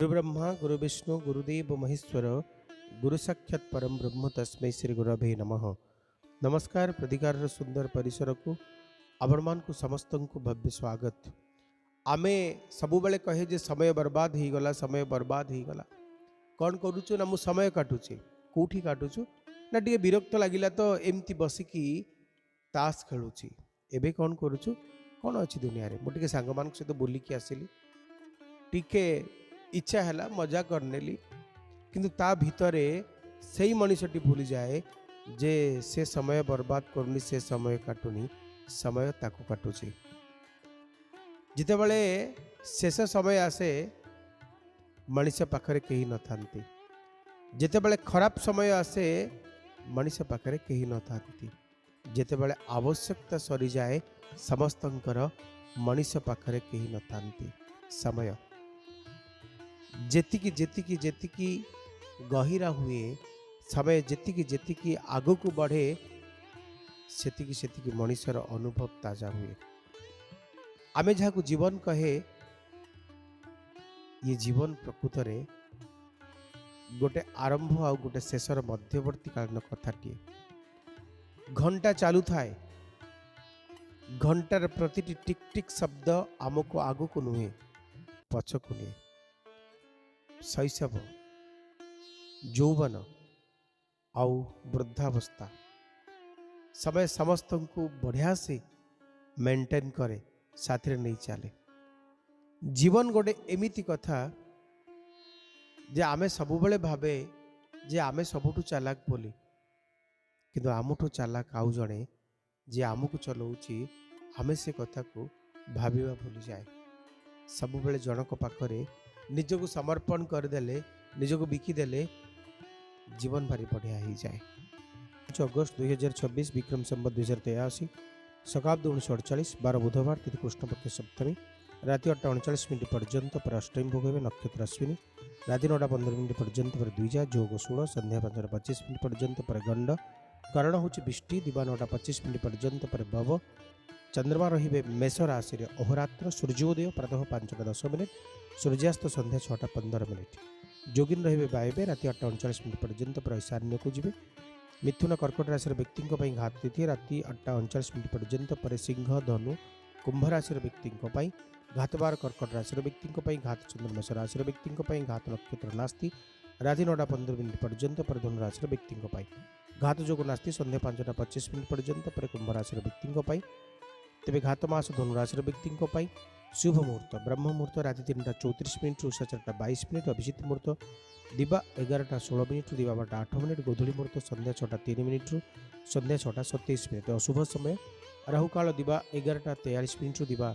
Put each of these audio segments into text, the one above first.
गुरुब्रह्मा गुरुविष्णु गुरुदेव महेश्वर गुरु साक्षात परम ब्रह्म तस्मै श्री गुरवे नमः। नमस्कार प्रतिकार सुंदर परिसर को आपण मान को समस्त को भव्य स्वागत। आमे सबु बेले कहे जे समय बर्बाद हो गला, समय बर्बाद हो गला। कौन करूचु ना मु समय काटुचे कोठी काटुचु ना टिके विरक्त लागिला तो एमती बसिकी ताश खेलुची। एबे कौन करूचु कौन अच्छी दुनिया रे मु टिके सांग मान सहित बुलिकी आसिली, टिके इच्छा है मजा करनेली, किंतु ता भितरे सही मनीषटी भूली जाए जे से समय बर्बाद करनी, से समय काटुनी, समय ताकू काटुची। जिते बड़े शेष समय आसे मनीष पाखरे कहीं न थांती, जिते बड़े खराब समय आसे मनीष पाखरे कहीं न थांती, जिते बड़े आवश्यकता सरी जाए समस्तंकर मनीष पाखरे कहीं न थांती। समय जेतिकी जेतिकी जेतिकी गहिरा हुए, समय जेतिकी जेतिकी आगो को बढ़े, सेतिकी सेतिकी मनीषर अनुभव ताजा हुए। आमे जहाँ जीवन कहे, ये जीवन प्रकृत रे गोटे आरंभ आ गोटे शेषर मध्यवर्ती कालीन कथाटीए। घंटा चालू थाए, घंटार प्रतिटी टिक टिक शब्द आमको आगो को नुहे पछकु निए। शैशव, यौवन आउ वृद्धावस्था समय समस्त को बढ़िया से मेंटेन करे, साथ नहीं चले। जीवन गोटे एमिति कथा जे आमे सबुबले भावे जे आमे सबुठु चालाक बोली, किंतु आमुठु चालाक आउ जणे जे आमको चलाउची, आमे से कथा को भाविबा भूली जाए। सबुबले जनक पाखरे निजको समर्पण करदेले, निजको बिकिदेले जीवन भारी बढ़िया हो जाए। 5 अगस्त 2026 विक्रम संवत 2083 सकाब्द 1948 12 बुधवार तिथि कृष्णपक्ष सप्तमी राति 8:39 पर्यंत पर अष्टमी भोग हे नक्षत्र अश्विनी राति 9:15 पर्यंत पर द्विजा जोग 16 संध्या 5:25 पर्यंत पर गंड करण हूँ बिष्टि दिवा 9:25 पर्यंत पर भव चंद्रमा रे मेष राशि अहोरात्र सूर्योदय प्रातः 5:10 सूर्यास्त संध्या 6:15 जोगिन रे वायवे राति 8:39 पर्यंत पर ईशान्य को जीवे। मिथुन कर्कट राशि व्यक्ति घात तिथि राति 8:39 पर्यंत पर सिंह धनु कुंभ राशि व्यक्ति घातबार कर्कट राशि व्यक्ति घात चंद्रमेश राशि व्यक्ति घात नक्षत्र नास्ति राति 9:15 पर्यंत पर धनु राशि व्यक्ति घात जोग नास्ति संध्या 5:25 पर्यंत पर कुंभ राशि व्यक्ति तेरे घात मास धनुराशि व्यक्ति शुभ मुहूर्त ब्रह्म मुहूर्त राति 3:34 उषा 4:22 अभिजित मुहूर्त दिवा 11:16 दिवा 8 गोधूली मुहूर्त संध्या 6:03 संध्या 6:27 अशुभ समय राहु काल दिवा 11:43 दिवा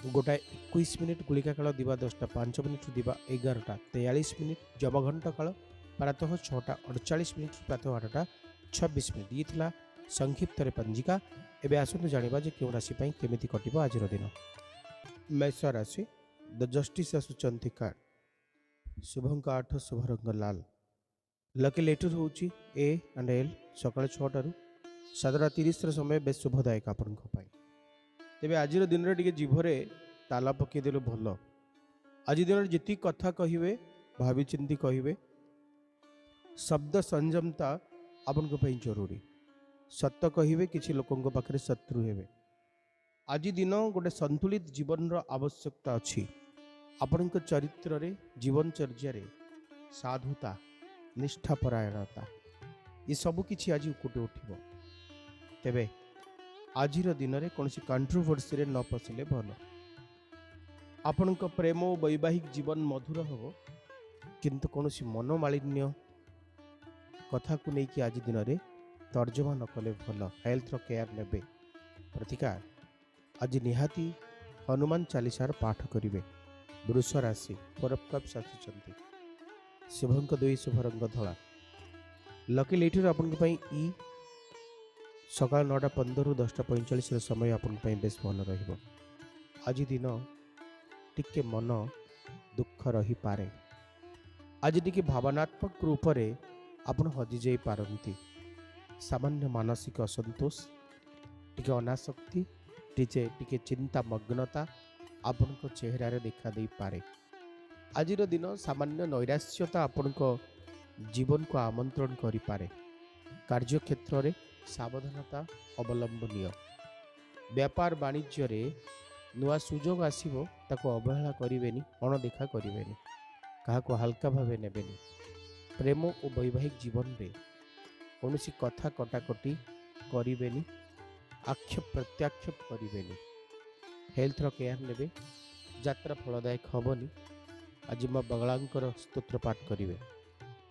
1:21 गुलिका काल दिवा 10:05 दिवा 11:43 जमघंट काल प्रातः 6:48 प्रातः 8:26 ये थिला संक्षिप्त पंजिका। एबे आसतु जानिबा जे केउ राशि पई केमिति कटिबो आजिर दिन। मेष राशि द जस्टिस आसुचंती कार्ड शुभंक 8 शुभ रंग लाल लकी लेटर होची ए एंड एल सकाळ 6 टारू 7:30 समय बेस शुभदायक आपन को पई। तेबे आजिर दिन रे टिके जीभरे ताला पके देलो भलो। आज दिन जति कथा कहिवे भावी चिंती कहिवे, शब्द संयमता आपन को पई जरूरी। सत्य कहिवे किछि लोकंक पाखरे शत्रु हेबे। आज दिन गोटे संतुलित जीवन रो आवश्यकता अछि। आपनक चरित्र रे जीवनचर्या रे साधुता निष्ठापरायणता ये सब किछि आज उकुटे उठिबो। तेबे आजिर दिन रे कोनसी कंट्रोवर्सी रे न पसिले भलो। आपनक प्रेम और वैवाहिक जीवन मधुर होबो, किंतु कोनसी मनोमालिन्य कथा को नेकी आज दिन रे तर्जमा न कले भल। हेल्थ रो केयर नेबे। प्रतिकार आज निहाती हनुमान चालीसार पाठ करिवे। वृष राशि 4 ऑफ कप्स आसुचंती शुभंक 2 शुभ रंग धला लकी लेटर आपन पई ई सकाळ 9:15 रु 10:45 समय आपन पई बेस भल रहिबो। आज दिन टिके मन दुख रही पारे। आज टिके भावनात्मक रूप रे आपन हजि जाई पारंती। सामान्य मानसिक असंतोष टिके अनासक्ति टिके चिंता मग्नता आपन को चेहरा रे देखा दे पारे। ଆଜିର ଦିନ ସାମାନ୍ୟ ନୈରାଶ୍ୟତା ଆପଣଙ୍କ ଜୀବନକୁ ଆମନ୍ତ୍ରଣ କରିପାରେ। କାର୍ଯ୍ୟକ୍ଷେତ୍ରରେ ସାବଧାନତା ଅବଲମ୍ବନୀୟ। ବ୍ୟାପାର ବାଣିଜ୍ୟରେ ନୂଆ ସୁଯୋଗ ଆସିବ, ତାକୁ ଅବହେଳା କରିବେନି, ଅଣଦେଖା କରିବେନି, କାହାକୁ ହାଲକା ଭାବେ ନେବେନି। ପ୍ରେମ ଓ ବୈବାହିକ ଜୀବନରେ କୌଣସି କଥା କଟାକଟି କରିବେନି, ଆକ୍ଷେପ ପ୍ରତ୍ୟାକ୍ଷେପ କରିବେନି। ହେଲ୍ଥର କେୟାର ନେବେ, ଯାତ୍ରା ଫଳଦାୟକ ହେବନି। ଆଜି ମା ବଗଳାଙ୍କର ସ୍ତୋତ୍ର ପାଠ କରିବେ।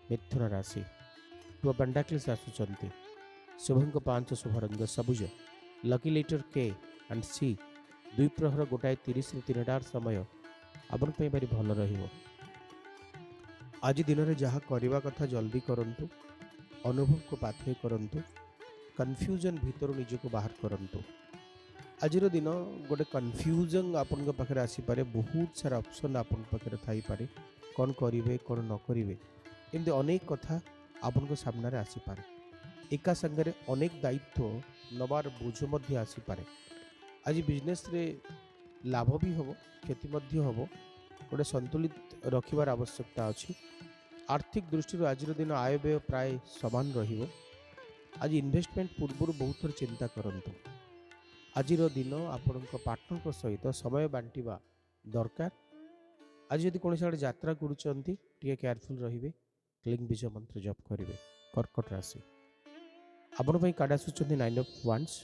ମିଥୁନ ରାଶି, ପୁଅ ପେଣ୍ଡାକ୍ଲିସ୍ ଆସୁଛନ୍ତି। ଶୁଭଙ୍କ 5, ଶୁଭ ରଙ୍ଗ ସବୁଜ। Lucky letter K and C. ଦ୍ୱିପ୍ରହର 1:30ରୁ 3ଟା ସମୟ ଆପଣଙ୍କ ପାଇଁ ଭାରି ଭଲ ରହିବ। ଆଜି ଦିନରେ ଯାହା କରିବା କଥା ଜଲ୍ଦି କରନ୍ତୁ। ଅନୁଭବକୁ ପାଥେୟ କରନ୍ତୁ। କନଫ୍ୟୁଜନ୍ ଭିତରୁ ନିଜକୁ ବାହାର କରନ୍ତୁ। ଆଜିର ଦିନ ଗୋଟେ କନଫ୍ୟୁଜନ୍ ଆପଣଙ୍କ ପାଖରେ ଆସିପାରେ। ବହୁତ ସାରା ଅପସନ୍ ଆପଣଙ୍କ ପାଖରେ ଥାଇପାରେ, କ'ଣ କରିବେ କ'ଣ ନ କରିବେ, ଏମିତି ଅନେକ କଥା ଆପଣଙ୍କ ସାମ୍ନାରେ ଆସିପାରେ। ଏକା ସାଙ୍ଗରେ ଅନେକ ଦାୟିତ୍ୱ ନେବାର ବୋଝ ମଧ୍ୟ ଆସିପାରେ। ଆଜି ବିଜନେସ୍ରେ ଲାଭ ବି ହେବ, କ୍ଷତି ମଧ୍ୟ ହେବ। ଗୋଟେ ସନ୍ତୁଳିତ ରଖିବାର ଆବଶ୍ୟକତା ଅଛି। ଆର୍ଥିକ ଦୃଷ୍ଟିରୁ ଆଜିର ଦିନ ଆୟ ବ୍ୟୟ ପ୍ରାୟ ସମାନ ରହିବ। ଆଜି ଇନଭେଷ୍ଟମେଣ୍ଟ ପୂର୍ବରୁ ବହୁତ ଥର ଚିନ୍ତା କରନ୍ତୁ। ଆଜିର ଦିନ ଆପଣଙ୍କ ପାର୍ଟନରଙ୍କ ସହିତ ସମୟ ବାଣ୍ଟିବା ଦରକାର। ଆଜି ଯଦି କୌଣସି ଗୋଟେ ଯାତ୍ରା କରୁଛନ୍ତି, ଟିକେ କେୟାରଫୁଲ୍ ରହିବେ। କ୍ଲିଂ ବିଜୟ ମନ୍ତ୍ର ଜପ କରିବେ। କର୍କଟ ରାଶି, ଆପଣଙ୍କ ପାଇଁ କାର୍ଡ଼ ଆସୁଛନ୍ତି 9 ଅଫ୍ ୱାଣ୍ଡସ୍।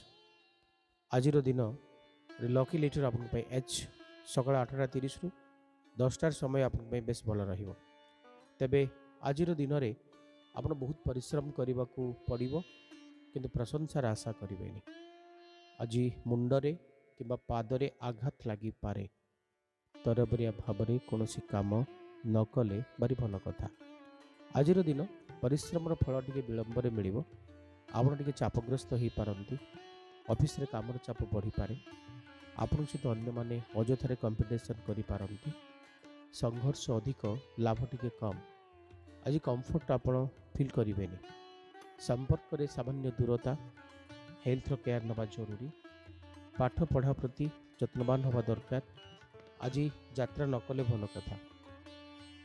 ଆଜିର ଦିନ ଲକି ଲେଟର ଆପଣଙ୍କ ପାଇଁ ଏଚ୍। ସକାଳ 8:30ରୁ 10ଟା ସମୟ ଆପଣଙ୍କ ପାଇଁ ବେଶ ଭଲ ରହିବ। ତେବେ ଆଜିର ଦିନରେ ଆପଣ ବହୁତ ପରିଶ୍ରମ କରିବାକୁ ପଡ଼ିବ, କିନ୍ତୁ ପ୍ରଶଂସାର ଆଶା କରିବେନି। ଆଜି ମୁଣ୍ଡରେ କିମ୍ବା ପାଦରେ ଆଘାତ ଲାଗିପାରେ। ତରବରିଆ ଭାବରେ କୌଣସି କାମ ନ କଲେ ଭାରି ଭଲ କଥା। ଆଜିର ଦିନ ପରିଶ୍ରମର ଫଳ ଟିକେ ବିଳମ୍ବରେ ମିଳିବ। ଆପଣ ଟିକେ ଚାପଗ୍ରସ୍ତ ହୋଇପାରନ୍ତି। ଅଫିସରେ କାମର ଚାପ ବଢ଼ିପାରେ। ଆପଣଙ୍କ ସହିତ ଅନ୍ୟମାନେ ଅଯଥାରେ କମ୍ପିଟିସନ୍ କରିପାରନ୍ତି। ସଂଘର୍ଷ ଅଧିକ, ଲାଭ ଟିକେ କମ୍। ଆଜି କମ୍ଫର୍ଟ ଆପଣ ଫିଲ୍ କରିବେନି। ସମ୍ପର୍କରେ ସାମାନ୍ୟ ଦୂରତା, ହେଲ୍ଥର କେୟାର ନେବା ଜରୁରୀ। ପାଠ ପଢ଼ା ପ୍ରତି ଯତ୍ନବାନ ହେବା ଦରକାର। ଆଜି ଯାତ୍ରା ନ କଲେ ଭଲ କଥା।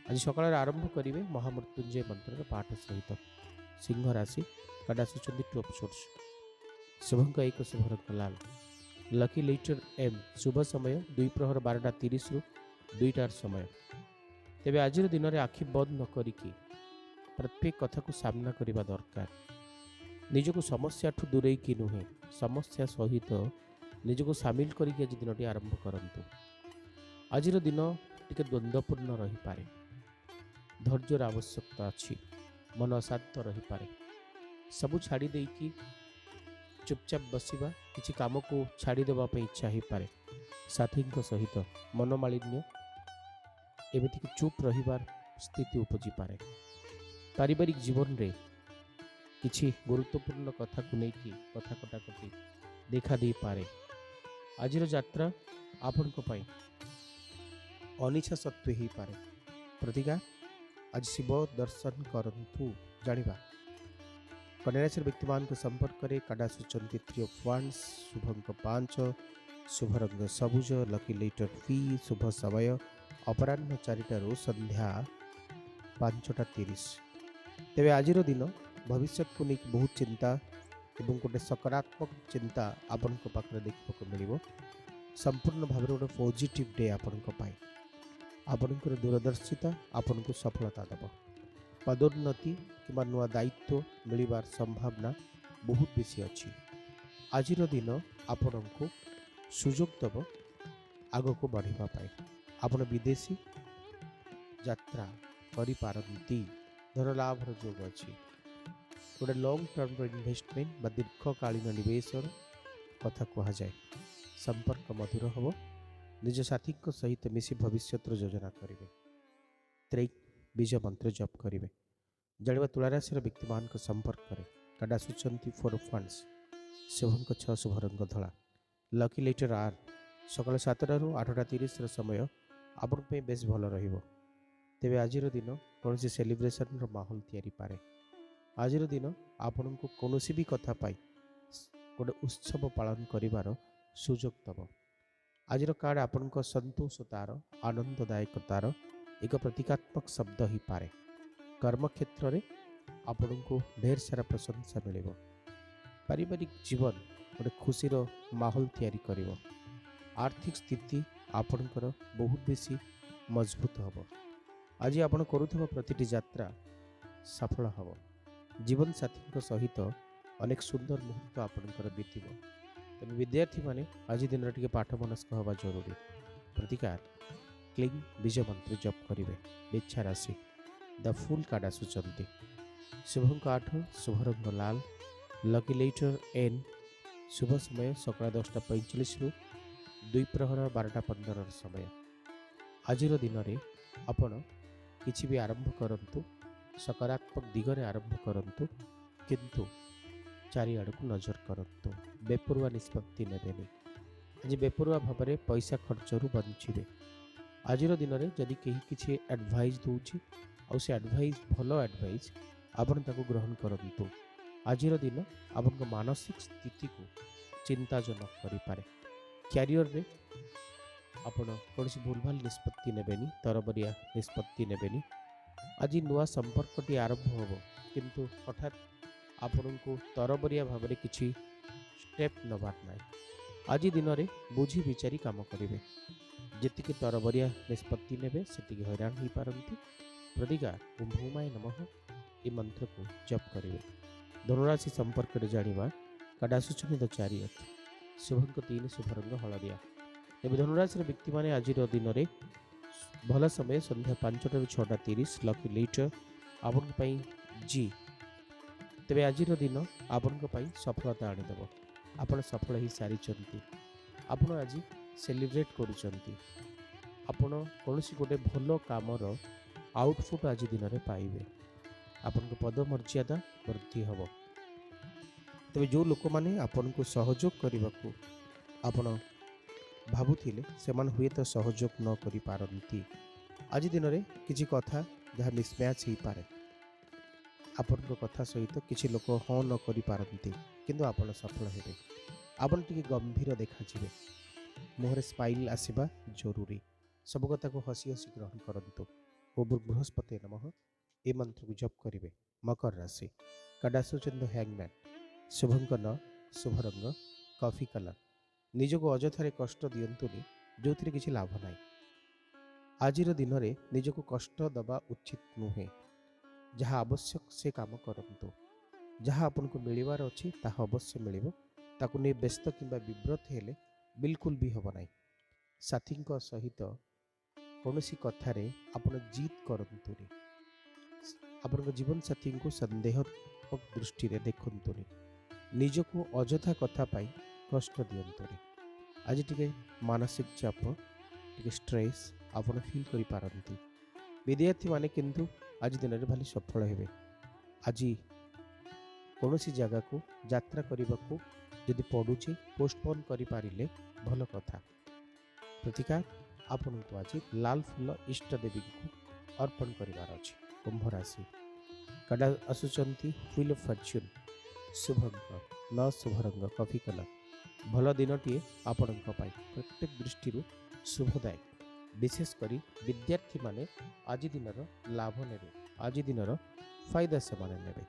ଆଜି ସକାଳରେ ଆରମ୍ଭ କରିବେ ମହାମୃତ୍ୟୁଞ୍ଜୟ ମନ୍ତ୍ରର ପାଠ ସହିତ। ସିଂହ ରାଶି, କାର୍ଡ଼ ଆସୁଛନ୍ତି 2 ଅଫ୍ ସୋର୍ସ। ଶୁଭଙ୍କ 1, ଶୁଭ ରଙ୍ଗ ଲାଲ। Lucky letter M. ଶୁଭ ସମୟ ଦ୍ୱିପ୍ରହର 12:30ରୁ 2ଟା ସମୟ। ତେବେ ଆଜିର ଦିନରେ ଆଖି ବନ୍ଦ ନ କରିକି ପ୍ରତ୍ୟେକ କଥାକୁ ସାମ୍ନା କରିବା ଦରକାର। ନିଜକୁ ସମସ୍ୟାଠୁ ଦୂରେଇକି ନୁହେଁ, ସମସ୍ୟା ସହିତ ନିଜକୁ ସାମିଲ କରିକି ଆଜି ଦିନଟି ଆରମ୍ଭ କରନ୍ତୁ। ଆଜିର ଦିନ ଟିକେ ଦ୍ୱନ୍ଦ୍ୱପୂର୍ଣ୍ଣ ରହିପାରେ। ଧୈର୍ଯ୍ୟର ଆବଶ୍ୟକତା ଅଛି। ମନ ଅଶାନ୍ତ ରହିପାରେ। ସବୁ ଛାଡ଼ି ଦେଇକି ଚୁପଚାପ ବସିବା, କିଛି କାମକୁ ଛାଡ଼ିଦେବା ପାଇଁ ଇଚ୍ଛା ହୋଇପାରେ। ସାଥୀଙ୍କ ସହିତ ମନୋମାଳିନ୍ୟ, ଏମିତିକି ଚୁପ୍ ରହିବାର ସ୍ଥିତି ଉପୁଜିପାରେ। ପାରିବାରିକ ଜୀବନରେ କିଛି ଗୁରୁତ୍ୱପୂର୍ଣ୍ଣ କଥାକୁ ନେଇକି କଥା କଟାକଟି ଦେଖା ଦେଇପାରେ। ଆଜିର ଯାତ୍ରା ଆପଣଙ୍କ ପାଇଁ ଅନିଚ୍ଛା ସତ୍ତ୍ୱେ ହୋଇପାରେ। ପ୍ରତିକା, ଆଜି ଶିବ ଦର୍ଶନ କରନ୍ତୁ। ଜାଣିବା କନ୍ୟା ରାଶିର ବ୍ୟକ୍ତିମାନଙ୍କ ସମ୍ପର୍କରେ କାର୍ଡ଼ ଆସୁଛନ୍ତି 3 ଅଫ୍ ୱାଣ୍ଡସ୍। ଶୁଭଙ୍କ 5, ଶୁଭ ରଙ୍ଗ ସବୁଜ। Lucky letter P. ଶୁଭ ସମୟ ଅପରାହ୍ନ 4ଟାରୁ ସନ୍ଧ୍ୟା 5:30। ତେବେ ଆଜିର ଦିନ ଭବିଷ୍ୟତକୁ ନେଇକି ବହୁତ ଚିନ୍ତା ଏବଂ ଗୋଟେ ସକାରାତ୍ମକ ଚିନ୍ତା ଆପଣଙ୍କ ପାଖରେ ଦେଖିବାକୁ ମିଳିବ। ସମ୍ପୂର୍ଣ୍ଣ ଭାବରେ ଗୋଟେ ପଜିଟିଭ୍ ଡେ ଆପଣଙ୍କ ପାଇଁ। ଆପଣଙ୍କର ଦୂରଦର୍ଶିତା ଆପଣଙ୍କୁ ସଫଳତା ଦେବ। ପଦୋନ୍ନତି କିମ୍ବା ନୂଆ ଦାୟିତ୍ୱ ମିଳିବାର ସମ୍ଭାବନା ବହୁତ ବେଶୀ ଅଛି। ଆଜିର ଦିନ ଆପଣଙ୍କୁ ସୁଯୋଗ ଦେବ ଆଗକୁ ବଢ଼ିବା ପାଇଁ। ଆପଣ ବିଦେଶୀ ଯାତ୍ରା କରିପାରନ୍ତି। ଧନ ଲାଭର ଯୋଗ ଅଛି। ଗୋଟେ ଲଙ୍ଗ ଟର୍ମର ଇନଭେଷ୍ଟମେଣ୍ଟ ବା ଦୀର୍ଘକାଳୀନ ନିବେଶର କଥା କୁହାଯାଏ। ସମ୍ପର୍କ ମଧୁର ହେବ। ନିଜ ସାଥୀଙ୍କ ସହିତ ମିଶି ଭବିଷ୍ୟତର ଯୋଜନା କରିବେ। ତ୍ରେଇ ବୀଜ ମନ୍ତ୍ର ଜପ କରିବେ। ଜାଣିବା ତୁଳାରାଶିର ବ୍ୟକ୍ତିମାନଙ୍କ ସମ୍ପର୍କରେ କାର୍ଡ଼ ଆସୁଛନ୍ତି 4 ଅଫ୍ ୱାଣ୍ଡସ୍। ଶୁଭଙ୍କ 6, ଶୁଭ ରଙ୍ଗ ଧଳା। ଲକି ଲେଟର ଆର୍। ସକାଳ 7ଟାରୁ 8:30ର ସମୟ ଆପଣଙ୍କ ପାଇଁ ବେଶ ଭଲ ରହିବ। ତେବେ ଆଜିର ଦିନ କୌଣସି ସେଲିବ୍ରେସନର ମାହୋଲ ତିଆରି ପାରେ। ଆଜିର ଦିନ ଆପଣଙ୍କୁ କୌଣସି ବି କଥା ପାଇଁ ଗୋଟେ ଉତ୍ସବ ପାଳନ କରିବାର ସୁଯୋଗ ଦେବ। ଆଜିର କାର୍ଡ଼ ଆପଣଙ୍କ ସନ୍ତୋଷତାର, ଆନନ୍ଦଦାୟକତାର ଏକ ପ୍ରତୀକାତ୍ମକ ଶବ୍ଦ ହେଇପାରେ। କର୍ମକ୍ଷେତ୍ରରେ ଆପଣଙ୍କୁ ଢେର ସାରା ପ୍ରଶଂସା ମିଳିବ। ପାରିବାରିକ ଜୀବନ ଗୋଟେ ଖୁସିର ମାହୋଲ ତିଆରି କରିବ। ଆର୍ଥିକ ସ୍ଥିତି ଆପଣଙ୍କର ବହୁତ ବେଶୀ ମଜବୁତ ହେବ। ଆଜି ଆପଣ କରୁଥିବା ପ୍ରତିଟି ଯାତ୍ରା ସଫଳ ହେବ। ଜୀବନସାଥୀଙ୍କ ସହିତ ଅନେକ ସୁନ୍ଦର ମୁହୂର୍ତ୍ତ ଆପଣଙ୍କର ବିତିବ। ତେବେ ବିଦ୍ୟାର୍ଥୀମାନେ ଆଜି ଦିନରେ ଟିକେ ପାଠ ମନସ୍କ ହେବା ଜରୁରୀ। ପ୍ରତିକାର କ୍ଲିଂ ବିଜୟ ମନ୍ତ୍ର ଜପ କରିବେ। ଇଚ୍ଛା ରାଶି ଦ ଫୁଲ କାର୍ଡ ଆସୁଛନ୍ତି। ଶୁଭଙ୍କ 8, ଶୁଭ ରଙ୍ଗ ଲାଲ, ଲକି ଲେଟର ଏନ୍। ଶୁଭ ସମୟ ସକାଳ 10:45ରୁ ଦ୍ୱିପ୍ରହର 12:15 ସମୟ। ଆଜିର ଦିନରେ ଆପଣ କିଛି ବି ଆରମ୍ଭ କରନ୍ତୁ, ସକାରାତ୍ମକ ଦିଗରେ ଆରମ୍ଭ କରନ୍ତୁ, କିନ୍ତୁ ଚାରିଆଡ଼କୁ ନଜର କରନ୍ତୁ। ବେପରୁଆ ନିଷ୍ପତ୍ତି ନେବେନି। ଆଜି ବେପରୁଆ ଭାବରେ ପଇସା ଖର୍ଚ୍ଚରୁ ବଞ୍ଚିବେ। ଆଜିର ଦିନରେ ଯଦି କେହି କିଛି ଆଡ଼ଭାଇସ୍ ଦେଉଛି ଆଉ ସେ ଆଡ଼ଭାଇସ୍ ଭଲ ଆଡ଼ଭାଇସ୍, ଆପଣ ତାକୁ ଗ୍ରହଣ କରନ୍ତୁ। ଆଜିର ଦିନ ଆପଣଙ୍କ ମାନସିକ ସ୍ଥିତିକୁ ଚିନ୍ତାଜନକ କରିପାରେ। କ୍ୟାରିୟରରେ ଆପଣ କୌଣସି ଭୁଲଭାଲ ନିଷ୍ପତ୍ତି ନେବେନି, ତରବରିଆ ନିଷ୍ପତ୍ତି ନେବେନି। ଆଜି ନୂଆ ସମ୍ପର୍କଟି ଆରମ୍ଭ ହେବ, କିନ୍ତୁ ହଠାତ୍ ଆପଣଙ୍କୁ ତରବରିଆ ଭାବରେ କିଛି ଷ୍ଟେପ୍ ନେବାର ନାହିଁ। ଆଜି ଦିନରେ ବୁଝି ବିଚାରି କାମ କରିବେ। ଯେତିକି ତରବରିଆ ନିଷ୍ପତ୍ତି ନେବେ ସେତିକି ହଇରାଣ ହୋଇପାରନ୍ତି। ପ୍ରତିକାର ଓଁ ଭୌମାୟ ନମଃ ଏ ମନ୍ତ୍ରକୁ ଜପ କରିବେ। ଧନୁରାଶି ସମ୍ପର୍କରେ ଜାଣିବା। କାର୍ଡ ଆସୁଛନ୍ତି ଦ ଚାରିୟଟ। ଶୁଭଙ୍କ 3, ଶୁଭ ରଙ୍ଗ ହଳଦିଆ। ତେବେ ଧନୁରାଶିର ବ୍ୟକ୍ତିମାନେ ଆଜିର ଦିନରେ ଭଲ ସମୟ ସନ୍ଧ୍ୟା 5ଟାରୁ 6:30, ଲକି ଲେଟର ଆପଣଙ୍କ ପାଇଁ ଜି। ତେବେ ଆଜିର ଦିନ ଆପଣଙ୍କ ପାଇଁ ସଫଳତା ଆଣିଦେବ। ଆପଣ ସଫଳ ହୋଇସାରିଛନ୍ତି। ଆପଣ ଆଜି ସେଲିବ୍ରେଟ୍ କରୁଛନ୍ତି। ଆପଣ କୌଣସି ଗୋଟେ ଭଲ କାମର ଆଉଟପୁଟ୍ ଆଜି ଦିନରେ ପାଇବେ। ଆପଣଙ୍କ ପଦମର୍ଯ୍ୟାଦା ବୃଦ୍ଧି ହେବ। ତେବେ ଯେଉଁ ଲୋକମାନେ ଆପଣଙ୍କୁ ସହଯୋଗ କରିବାକୁ ଆପଣ ଭାବୁଥିଲେ ସେମାନେ ହୁଏତ ସହଯୋଗ ନ କରିପାରନ୍ତି। ଆଜି ଦିନରେ କିଛି କଥା ଯାହା ମିସମ୍ୟାଚ୍ ହେଇପାରେ। ଆପଣଙ୍କ କଥା ସହିତ କିଛି ଲୋକ ହଁ ନ କରିପାରନ୍ତି, କିନ୍ତୁ ଆପଣ ସଫଳ ହେବେ। ଆପଣ ଟିକେ ଗମ୍ଭୀର ଦେଖାଯିବେ। ମୁହଁରେ ସ୍ମାଇଲ୍ ଆସିବା ଜରୁରୀ। ସବୁ କଥାକୁ ହସି ହସି ଗ୍ରହଣ କରନ୍ତୁ। ଓଁ ବୃହସ୍ପତି ନମଃ ଏ ମନ୍ତ୍ରକୁ ଜପ କରିବେ। ମକର ରାଶି କାର୍ଡ ଆସୁଛନ୍ତି ହ୍ୟାଙ୍ଗମ୍ୟାନ୍। ଶୁଭଙ୍କ 9, ଶୁଭ ରଙ୍ଗ କଫି କଲର୍। ନିଜକୁ ଅଯଥାରେ କଷ୍ଟ ଦିଅନ୍ତୁନି, ଯେଉଁଥିରେ କିଛି ଲାଭ ନାହିଁ। ଆଜିର ଦିନରେ ନିଜକୁ କଷ୍ଟ ଦେବା ଉଚିତ ନୁହେଁ। ଯାହା ଆବଶ୍ୟକ ସେ କାମ କରନ୍ତୁ। ଯାହା ଆପଣଙ୍କୁ ମିଳିବାର ଅଛି ତାହା ଅବଶ୍ୟ ମିଳିବ। ତାକୁ ନେଇ ବ୍ୟସ୍ତ କିମ୍ବା ବିବ୍ରତ ହେଲେ ବିଲକୁଲ ବି ହେବ ନାହିଁ। ସାଥୀଙ୍କ ସହିତ କୌଣସି କଥାରେ ଆପଣ ଜିଦ୍ କରନ୍ତୁନି। ଆପଣଙ୍କ ଜୀବନସାଥୀଙ୍କୁ ସନ୍ଦେହାତ୍ମକ ଦୃଷ୍ଟିରେ ଦେଖନ୍ତୁନି। ନିଜକୁ ଅଯଥା କଥା ପାଇଁ କଷ୍ଟ ଦିଅନ୍ତୁନି। ଆଜି ଟିକେ ମାନସିକ ଚାପ, ଟିକେ ଷ୍ଟ୍ରେସ୍ ଆପଣ ଫିଲ୍ କରିପାରନ୍ତି। ବିଦ୍ୟାର୍ଥୀମାନେ କିନ୍ତୁ ଆଜି ଦିନରେ ଭାରି ସଫଳ ହେବେ। ଆଜି କୌଣସି ଜାଗାକୁ ଯାତ୍ରା କରିବାକୁ ଯଦି ପଡ଼ୁଛି, ପୋଷ୍ଟପୋନ୍ କରିପାରିଲେ ଭଲ କଥା। ପ୍ରତିକାର ଆପଣଙ୍କୁ ଆଜି ଲାଲ ଫୁଲ ଇଷ୍ଟ ଦେବୀଙ୍କୁ ଅର୍ପଣ କରିବାର ଅଛି। କୁମ୍ଭ ରାଶି କାର୍ଡ ଆସୁଛନ୍ତି ହୁଇଲ୍ ଅଫ୍ ଫର୍ଚ୍ୟୁନ୍। ଶୁଭଙ୍କ 9, ଶୁଭ ରଙ୍ଗ କଫି କଲର୍। ଭଲ ଦିନଟିଏ ଆପଣଙ୍କ ପାଇଁ ପ୍ରତ୍ୟେକ ଦୃଷ୍ଟିରୁ ଶୁଭଦାୟକ। ବିଶେଷ କରି ବିଦ୍ୟାର୍ଥୀମାନେ ଆଜି ଦିନର ଲାଭ ନେବେ। ଆଜି ଦିନର ଫାଇଦା ସେମାନେ ନେବେ।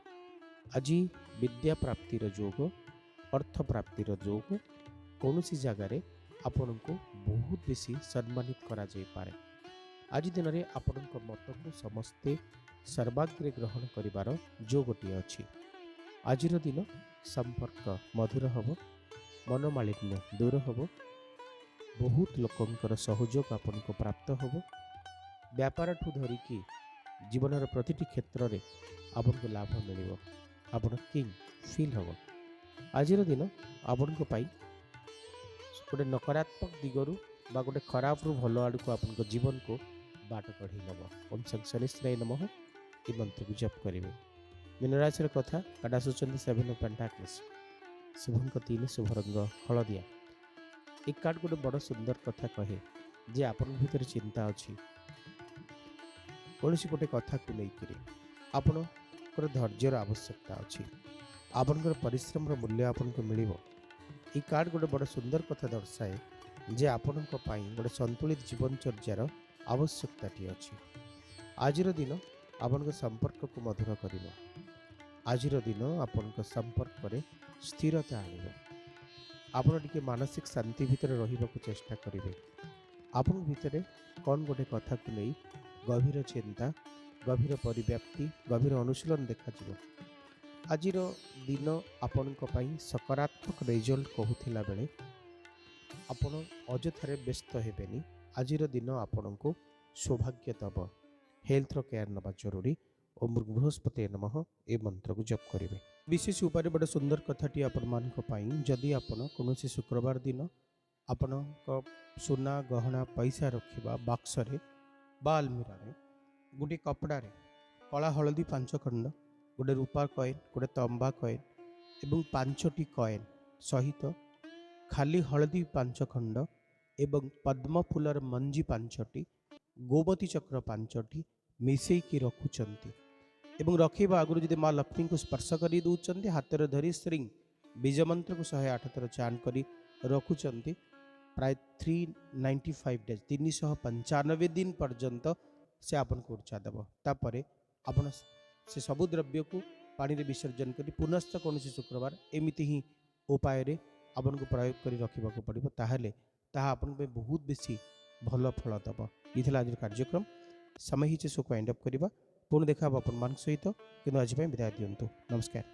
ଆଜି ବିଦ୍ୟା ପ୍ରାପ୍ତିର ଯୋଗ, ଅର୍ଥ ପ୍ରାପ୍ତିର ଯୋଗ, କୌଣସି ଜାଗାରେ ଆପଣଙ୍କୁ ବହୁତ ବେଶୀ ସମ୍ମାନିତ କରାଯାଇପାରେ। ଆଜି ଦିନରେ ଆପଣଙ୍କ ମତକୁ ସମସ୍ତେ ସର୍ବାଗ୍ରେ ଗ୍ରହଣ କରିବାର ଯୋଗଟିଏ ଅଛି। ଆଜିର ଦିନ ସମ୍ପର୍କ ମଧୁର ହେବ, ମନୋମାଳିନ୍ୟ ଦୂର ହେବ, ବହୁତ ଲୋକଙ୍କର ସହଯୋଗ ଆପଣଙ୍କୁ ପ୍ରାପ୍ତ ହେବ। ବ୍ୟାପାରଠୁ ଧରିକି ଜୀବନର ପ୍ରତିଟି କ୍ଷେତ୍ରରେ ଆପଣଙ୍କୁ ଲାଭ ମିଳିବ। ଆପଣ କିଂ ଫିଲ୍ ହେବ। ଆଜିର ଦିନ ଆପଣଙ୍କ ପାଇଁ ଗୋଟେ ନକାରାତ୍ମକ ଦିଗରୁ ବା ଗୋଟେ ଖରାପରୁ ଭଲ ଆଡ଼କୁ ଆପଣଙ୍କ ଜୀବନକୁ ବାଟ କଢ଼େଇ ନେବ। ଓଁ ଶନିଶ୍ଚରାୟ ନମଃ ଏ ମନ୍ତ୍ରକୁ ଜପ କରିବେ। ମୀନରାଶିର କଥା କାର୍ଡ ଆସୁଛନ୍ତି 7 ଅଫ୍ ପେଣ୍ଟାକଲ୍ସ। ଶୁଭଙ୍କ 3, ଶୁଭ ରଙ୍ଗ ହଳଦିଆ। ଏ କାର୍ଡ ଗୋଟେ ବଡ଼ ସୁନ୍ଦର କଥା କହେ ଯେ ଆପଣଙ୍କ ଭିତରେ ଚିନ୍ତା ଅଛି। କୌଣସି ଗୋଟେ କଥାକୁ ନେଇକରି ଆପଣଙ୍କର ଧୈର୍ଯ୍ୟର ଆବଶ୍ୟକତା ଅଛି। ଆପଣଙ୍କର ପରିଶ୍ରମର ମୂଲ୍ୟ ଆପଣଙ୍କୁ ମିଳିବ। এই କାର୍ଡ ଗୋଟେ ବଡ଼ ସୁନ୍ଦର କଥା ଦର୍ଶାଏ ଯେ ଆପଣଙ୍କ ପାଇଁ ଗୋଟେ ସନ୍ତୁଳିତ ଜୀବନଚର୍ଯ୍ୟାର ଆବଶ୍ୟକତାଟି ଅଛି। ଆଜିର ଦିନ ଆପଣଙ୍କ ସମ୍ପର୍କକୁ ମଧୁର କରିବ। ଆଜିର ଦିନ ଆପଣଙ୍କ ସମ୍ପର୍କରେ ସ୍ଥିରତା ଆଣିବ। ଆପଣ ଟିକେ ମାନସିକ ଶାନ୍ତି ଭିତରେ ରହିବାକୁ ଚେଷ୍ଟା କରିବେ। ଆପଣଙ୍କ ଭିତରେ କ'ଣ ଗୋଟେ କଥାକୁ ନେଇ ଗଭୀର ଚିନ୍ତା, ଗଭୀର ପରିବ୍ୟାପ୍ତି, ଗଭୀର ଅନୁଶୀଳନ ଦେଖାଯିବ। ଆଜିର ଦିନ ଆପଣଙ୍କ ପାଇଁ ସକାରାତ୍ମକ ରେଜଲ୍ଟ କହୁଥିଲା ବେଳେ ଆପଣ ଅଯଥାରେ ବ୍ୟସ୍ତ ହେବେନି। ଆଜିର ଦିନ ଆପଣଙ୍କୁ ସୌଭାଗ୍ୟ ଦେବ। ହେଲ୍ଥର କେୟାର ନେବା ଜରୁରୀ। ଓମ୍ ବୃହସ୍ପତି ନମଃ ଏ ମନ୍ତ୍ରକୁ ଜପ କରିବେ। ବିଶେଷ ଉପରେ ଗୋଟେ ସୁନ୍ଦର କଥାଟି ଆପଣମାନଙ୍କ ପାଇଁ, ଯଦି ଆପଣ କୌଣସି ଶୁକ୍ରବାର ଦିନ ଆପଣଙ୍କ ସୁନା ଗହଣା ପଇସା ରଖିବା ବାକ୍ସରେ ବା ଆଲମିରାରେ ଗୋଟିଏ କପଡ଼ାରେ କଳା ହଳଦୀ 5 ଖଣ୍ଡ, ଗୋଟେ ରୂପା କଏନ୍, ଗୋଟେ ତମ୍ବା କଏନ୍ ଏବଂ 5ଟି କଏନ୍ ସହିତ ଖାଲି ହଳଦୀ 5 ଖଣ୍ଡ ଏବଂ ପଦ୍ମ ଫୁଲର ମଞ୍ଜି 5ଟି, ଗୋମତୀ ଚକ୍ର 5ଟି ମିଶେଇକି ରଖୁଛନ୍ତି ଏବଂ ରଖିବା ଆଗରୁ ଯଦି ମା ଲକ୍ଷ୍ମୀଙ୍କୁ ସ୍ପର୍ଶ କରି ଦେଉଛନ୍ତି, ହାତରେ ଧରି ଶ୍ରୀ ବୀଜ ମନ୍ତ୍ରକୁ 108 ଥର ଚାଣ୍ଟ କରି ରଖୁଛନ୍ତି, ପ୍ରାୟ 395 ଡେଜ୍ 395 ଦିନ ପର୍ଯ୍ୟନ୍ତ ସେ ଆପଣଙ୍କୁ ଉର୍ଜା ଦେବ। ତାପରେ ଆପଣ ସେ ସବୁ ଦ୍ରବ୍ୟକୁ ପାଣିରେ ବିସର୍ଜନ କରି ପୁନଶ୍ଚ କୌଣସି ଶୁକ୍ରବାର ଏମିତି ହିଁ ଉପାୟରେ ଆପଣଙ୍କୁ ପ୍ରୟୋଗ କରି ରଖିବାକୁ ପଡ଼ିବ। ତାହେଲେ ତାହା ଆପଣଙ୍କ ପାଇଁ ବହୁତ ବେଶୀ ଭଲ ଫଳ ଦେବ। ଏ ଥିଲା ଆଜିର କାର୍ଯ୍ୟକ୍ରମ। ସମୟ ହେଇଛି ଶୋକୁ ୱାଇଣ୍ଡ ଅପ୍ କରିବା। ପୁଣି ଦେଖା ହେବ ଆପଣମାନଙ୍କ ସହିତ, କିନ୍ତୁ ଆଜି ପାଇଁ ବିଦାୟ ଦିଅନ୍ତୁ। ନମସ୍କାର।